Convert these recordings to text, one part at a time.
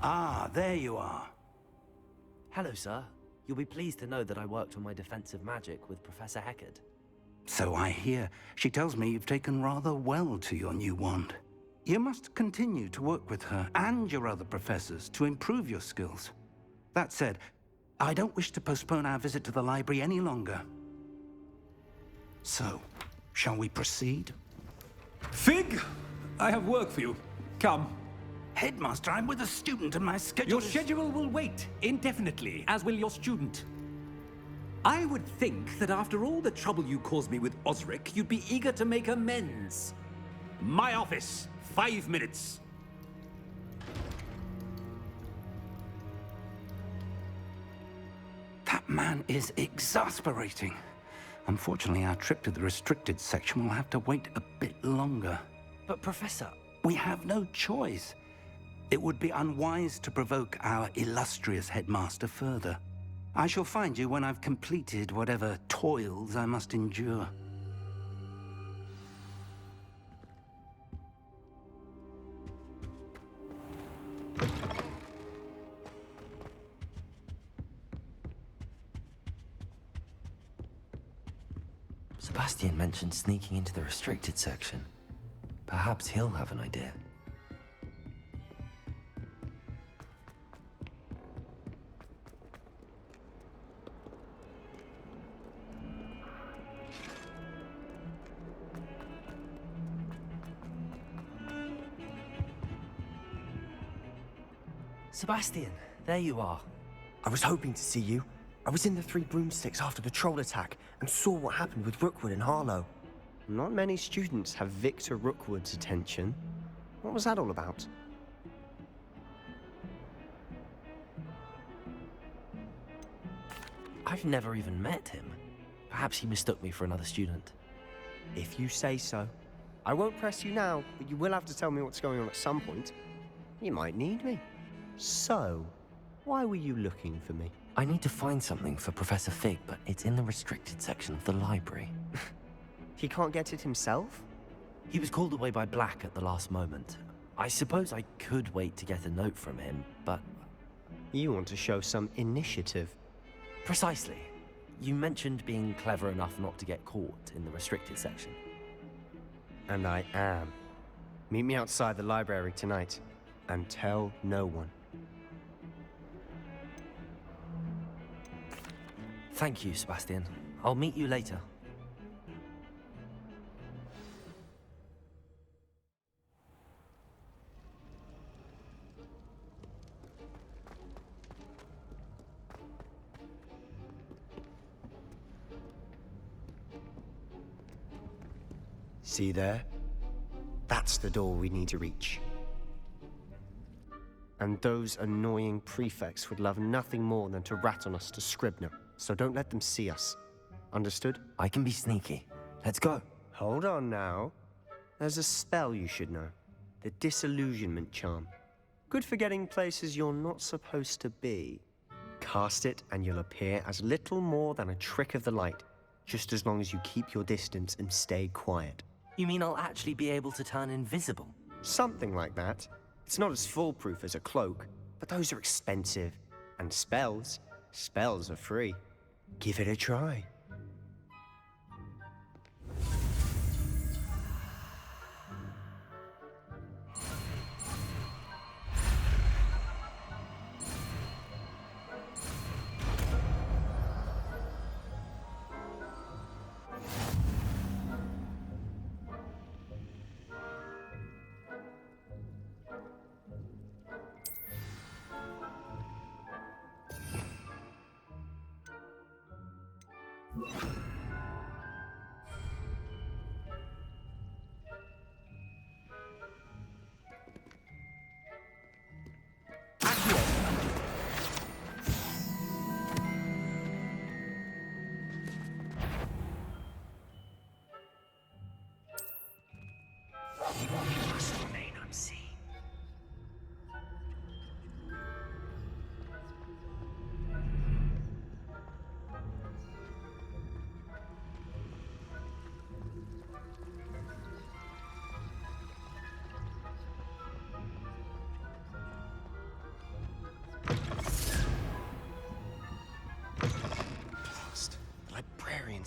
Ah, there you are. Hello, sir. You'll be pleased to know that I worked on my defensive magic with Professor Heckard. So I hear. She tells me you've taken rather well to your new wand. You must continue to work with her and your other professors to improve your skills. That said, I don't wish to postpone our visit to the library any longer. So, shall we proceed? Fig! I have work for you. Come. Headmaster, I'm with a student and my schedule Your schedule will wait indefinitely, as will your student. I would think that after all the trouble you caused me with Osric, you'd be eager to make amends. My office, 5 minutes. That man is exasperating. Unfortunately, our trip to the restricted section will have to wait a bit longer. But Professor... We have no choice. It would be unwise to provoke our illustrious headmaster further. I shall find you when I've completed whatever toils I must endure. Sebastian mentioned sneaking into the restricted section. Perhaps he'll have an idea. Sebastian, there you are. I was hoping to see you. I was in the Three Broomsticks after the troll attack and saw what happened with Rookwood and Harlow. Not many students have Victor Rookwood's attention. What was that all about? I've never even met him. Perhaps he mistook me for another student. If you say so. I won't press you now, but you will have to tell me what's going on at some point. You might need me. So, why were you looking for me? I need to find something for Professor Fig, but it's in the restricted section of the library. He can't get it himself? He was called away by Black at the last moment. I suppose I could wait to get a note from him, but... You want to show some initiative. Precisely. You mentioned being clever enough not to get caught in the restricted section. And I am. Meet me outside the library tonight, and tell no one. Thank you, Sebastian. I'll meet you later. See there? That's the door we need to reach. And those annoying prefects would love nothing more than to rat on us to Scribner, so don't let them see us. Understood? I can be sneaky. Let's go. Hold on now. There's a spell you should know. The Disillusionment Charm. Good for getting places you're not supposed to be. Cast it and you'll appear as little more than a trick of the light, just as long as you keep your distance and stay quiet. You mean I'll actually be able to turn invisible? Something like that. It's not as foolproof as a cloak, but those are expensive. And spells are free. Give it a try.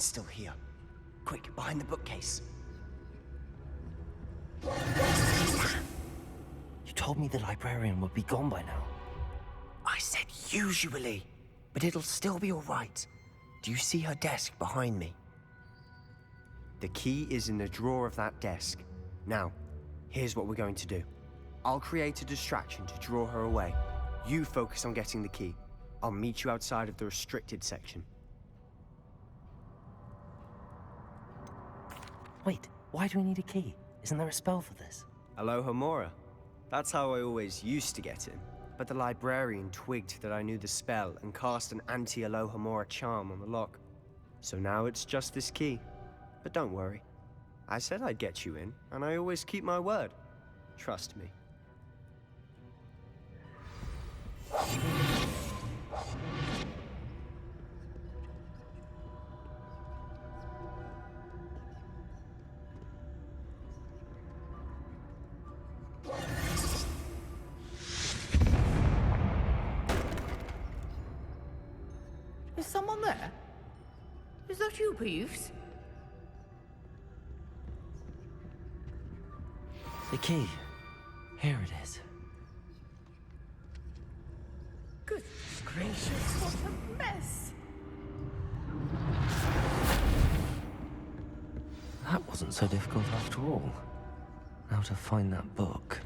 It's still here. Quick, behind the bookcase. You told me the librarian would be gone by now. I said usually, but it'll still be all right. Do you see her desk behind me? The key is in the drawer of that desk. Now, here's what we're going to do. I'll create a distraction to draw her away. You focus on getting the key. I'll meet you outside of the restricted section. Wait, why do we need a key? Isn't there a spell for this? Alohomora. That's how I always used to get in. But the librarian twigged that I knew the spell and cast an anti-Alohomora charm on the lock. So now it's just this key. But don't worry. I said I'd get you in, and I always keep my word. Trust me. Is someone there? Is that you, Peeves? The key. Here it is. Goodness gracious, what a mess! That wasn't so difficult after all. Now to find that book.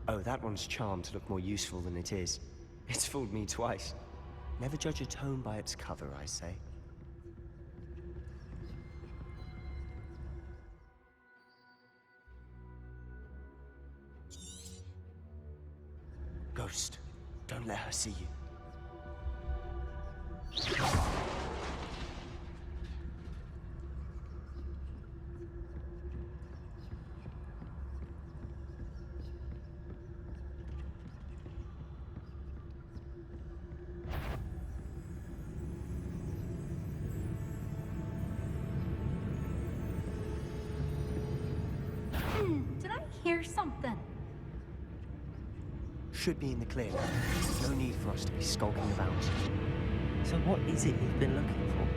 Oh, that one's charmed to look more useful than it is. It's fooled me twice. Never judge a tome by its cover, I say. Ghost, don't let her see you. Did I hear something? Should be in the clear now. No need for us to be skulking about. So what is it you've been looking for?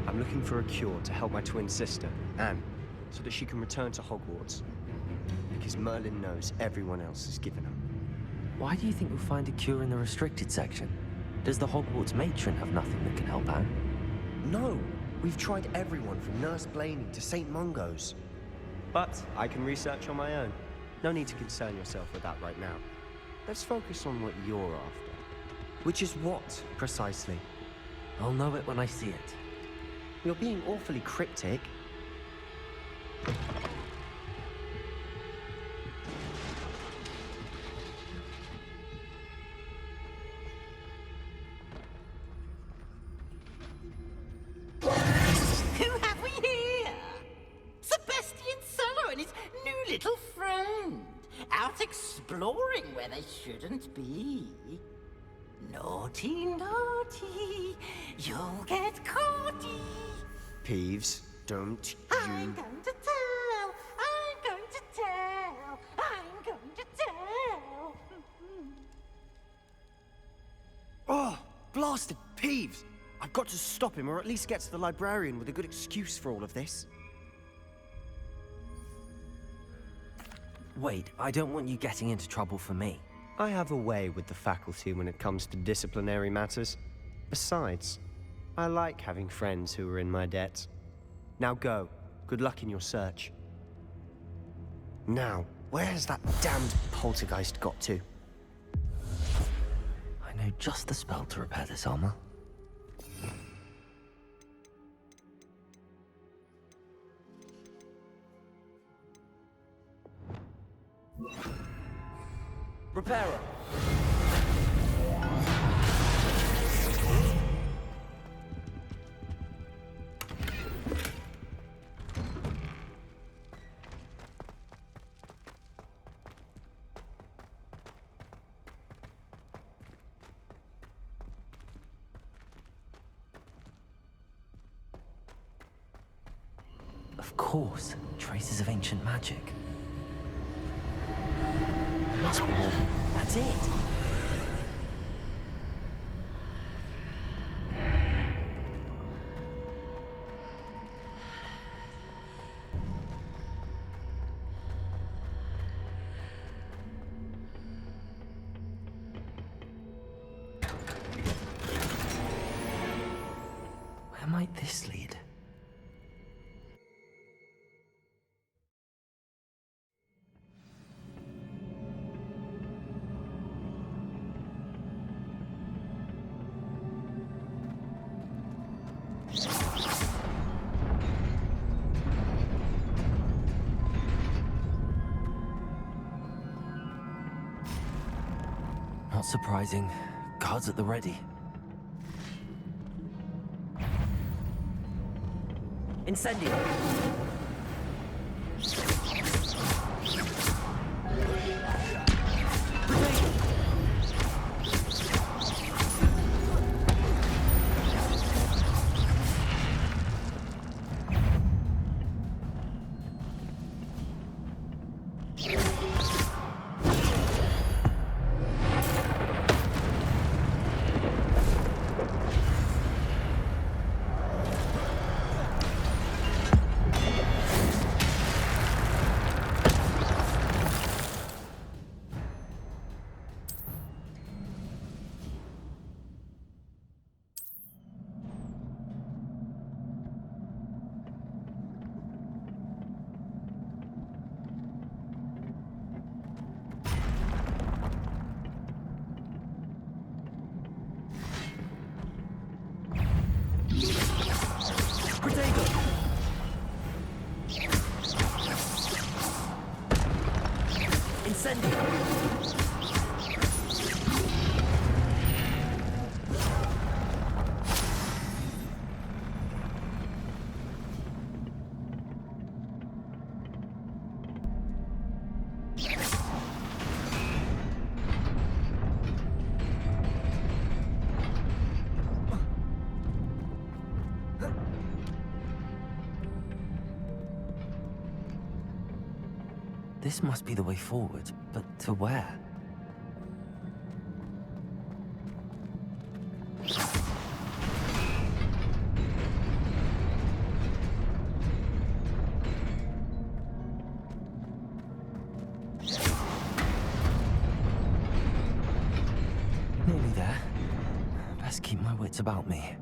I'm looking for a cure to help my twin sister, Anne, so that she can return to Hogwarts. Because Merlin knows everyone else has given up. Why do you think we'll find a cure in the restricted section? Does the Hogwarts matron have nothing that can help Anne? No! We've tried everyone from Nurse Blaney to St. Mungo's. But I can research on my own. No need to concern yourself with that right now. Let's focus on what you're after. Which is what, precisely? I'll know it when I see it. You're being awfully cryptic. Who have we here? Sebastian Cello and his new little friend. Out exploring where they shouldn't be. Naughty, naughty, you'll get caughty. Peeves, don't I'm you... going to tell, I'm going to tell, I'm going to tell. Oh, blasted Peeves! I've got to stop him, or at least get to the librarian with a good excuse for all of this. Wait, I don't want you getting into trouble for me. I have a way with the faculty when it comes to disciplinary matters. Besides, I like having friends who are in my debt. Now go. Good luck in your search. Now, where has that damned poltergeist got to? I know just the spell to repair this armor. Repairer! Of course, traces of ancient magic. Must be more. That's it. might this lead? Not surprising. Guards at the ready. Incendio! This must be the way forward, but to where? Nearly there. Best keep my wits about me.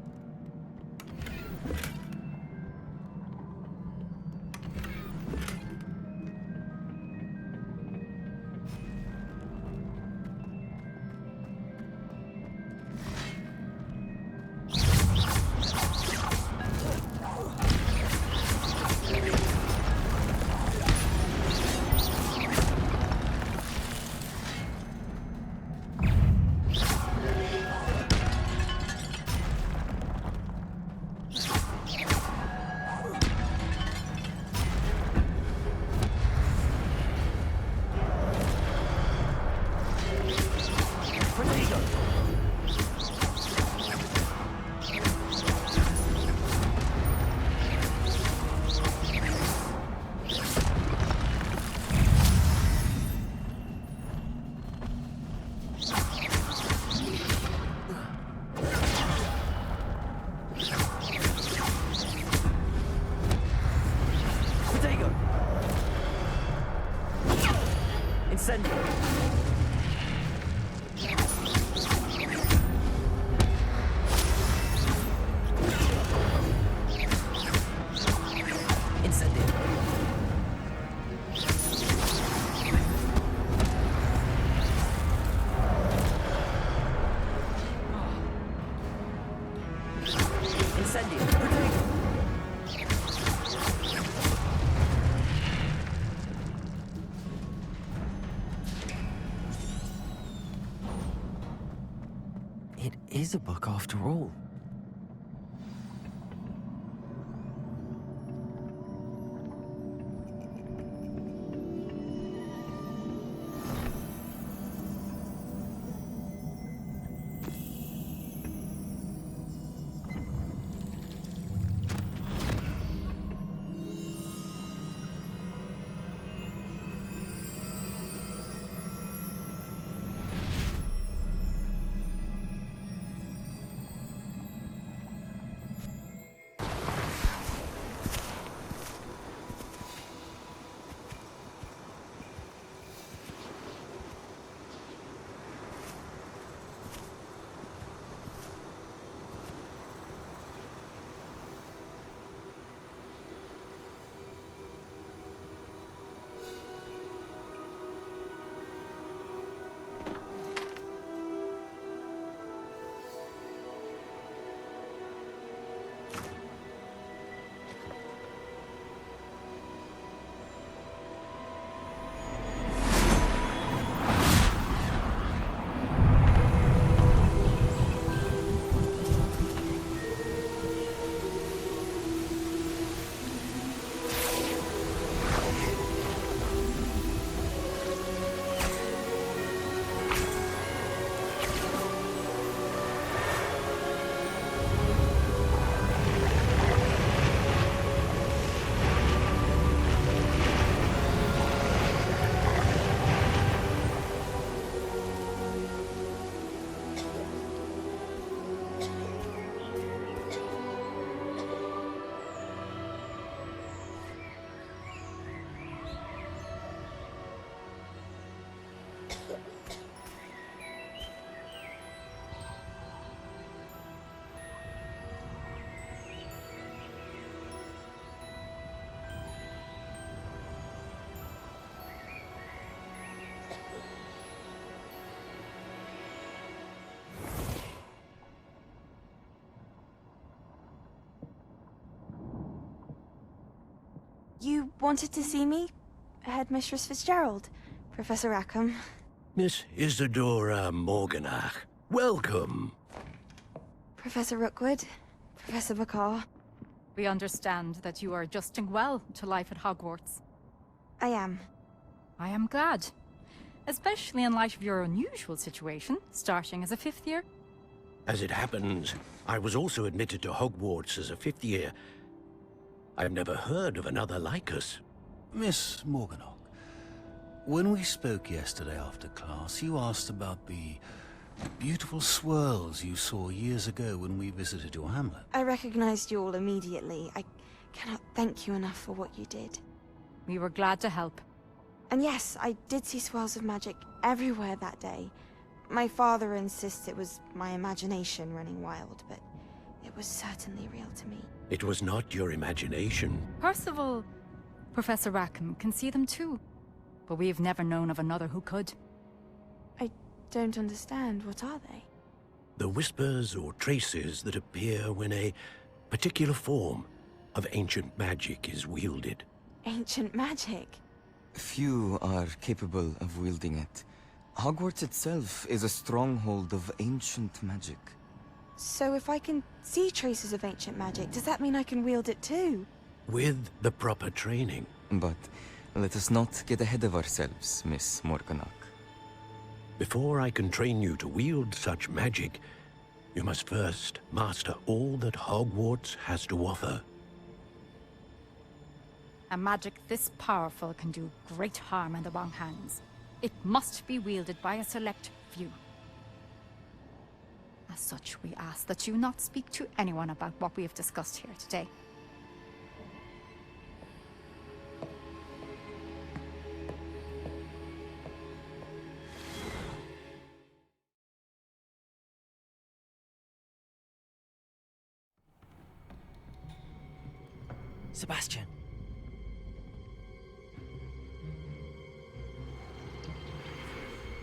It is a book after all. You wanted to see me? Headmistress Fitzgerald, Professor Rackham. Miss Isadora Morganach, welcome. Professor Rookwood, Professor Bakar. We understand that you are adjusting well to life at Hogwarts. I am. I am glad. Especially in light of your unusual situation, starting as a 5th year. As it happens, I was also admitted to Hogwarts as a 5th year. I've never heard of another like us. Miss Morganach, when we spoke yesterday after class, you asked about the beautiful swirls you saw years ago when we visited your hamlet. I recognized you all immediately. I cannot thank you enough for what you did. We were glad to help. And yes, I did see swirls of magic everywhere that day. My father insists it was my imagination running wild, but it was certainly real to me. It was not your imagination. Percival, Professor Rackham can see them too. But we've never known of another who could. I don't understand. What are they? The whispers or traces that appear when a particular form of ancient magic is wielded. Ancient magic? Few are capable of wielding it. Hogwarts itself is a stronghold of ancient magic. So if I can see traces of ancient magic, does that mean I can wield it too? With the proper training. But let us not get ahead of ourselves, Miss Morganach. Before I can train you to wield such magic, you must first master all that Hogwarts has to offer. A magic this powerful can do great harm in the wrong hands. It must be wielded by a select few. As such, we ask that you not speak to anyone about what we have discussed here today. Sebastian.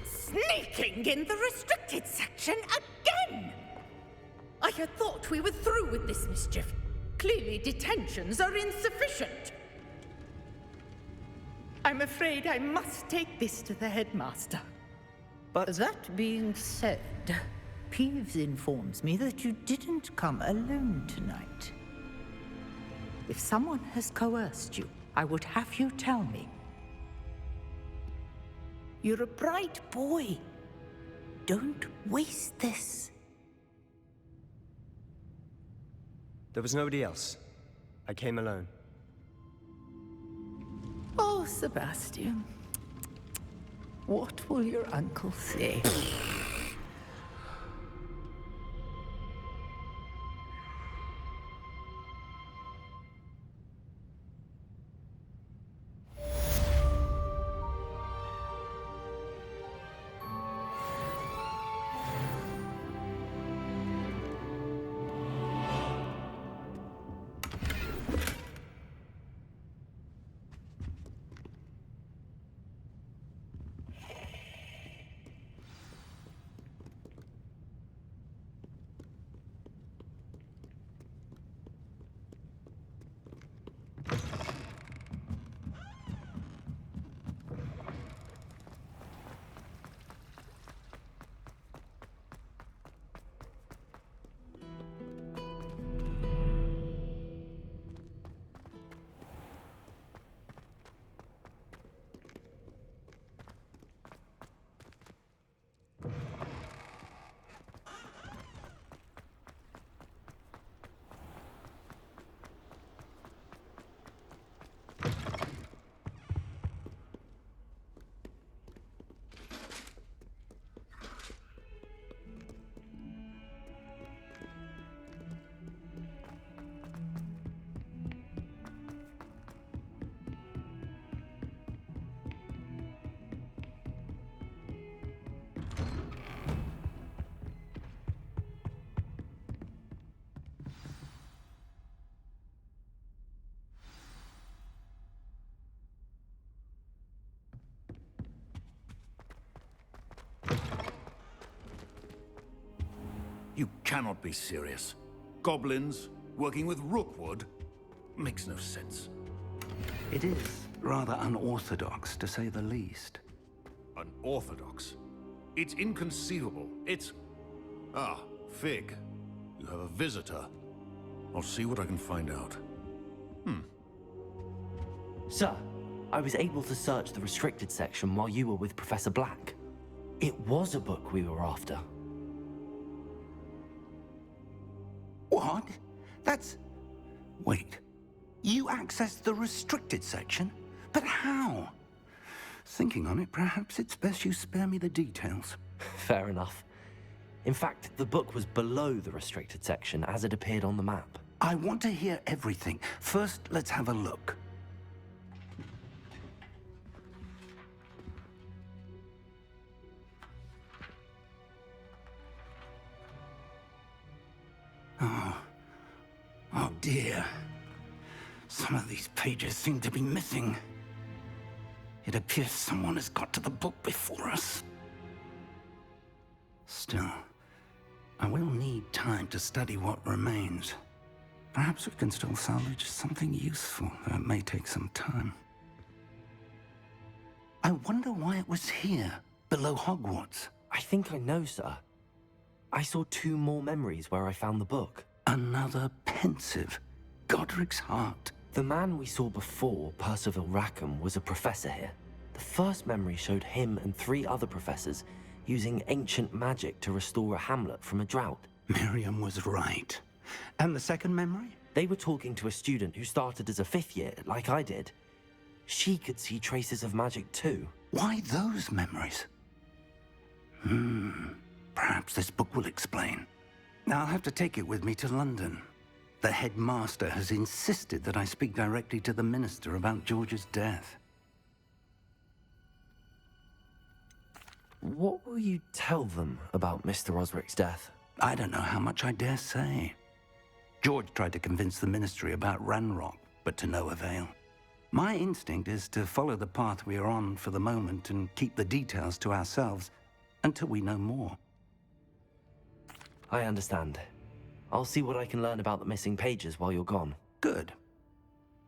Sneaking in the restricted section again! I had thought we were through with this mischief. Clearly detentions are insufficient. I'm afraid I must take this to the headmaster. But That being said, Peeves informs me that you didn't come alone tonight. If someone has coerced you, I would have you tell me. You're a bright boy. Don't waste this. there was nobody else. I came alone. Oh, Sebastian. What will your uncle say? You cannot be serious. Goblins working with Rookwood makes no sense. It is rather unorthodox, to say the least. Unorthodox? It's inconceivable. It's... Ah, Fig. You have a visitor. I'll see what I can find out. Sir, I was able to search the restricted section while you were with Professor Black. It was a book we were after. What? That's... Wait. You accessed the restricted section? But how? Thinking on it, perhaps it's best you spare me the details. Fair enough. In fact, the book was below the restricted section as it appeared on the map. I want to hear everything. First, let's have a look. Oh dear. Some of these pages seem to be missing. It appears someone has got to the book before us. Still, I will need time to study what remains. Perhaps we can still salvage something useful, though it may take some time. I wonder why it was here, below Hogwarts. I think I know, sir. I saw 2 more memories where I found the book. Another pensive. Godric's heart. The man we saw before, Percival Rackham, was a professor here. The first memory showed him and 3 other professors using ancient magic to restore a hamlet from a drought. Miriam was right. And the second memory? They were talking to a student who started as a 5th year, like I did. She could see traces of magic too. Why those memories? Perhaps this book will explain. I'll have to take it with me to London. The headmaster has insisted that I speak directly to the minister about George's death. What will you tell them about Mr. Osric's death? I don't know how much I dare say. George tried to convince the ministry about Ranrock, but to no avail. My instinct is to follow the path we are on for the moment and keep the details to ourselves until we know more. I understand. I'll see what I can learn about the missing pages while you're gone. Good.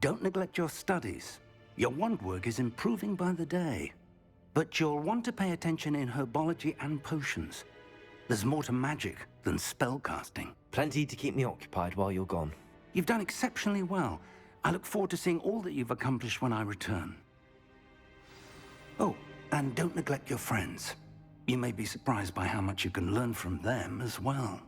Don't neglect your studies. Your wand work is improving by the day. But you'll want to pay attention in herbology and potions. There's more to magic than spellcasting. Plenty to keep me occupied while you're gone. You've done exceptionally well. I look forward to seeing all that you've accomplished when I return. Oh, and don't neglect your friends. You may be surprised by how much you can learn from them as well.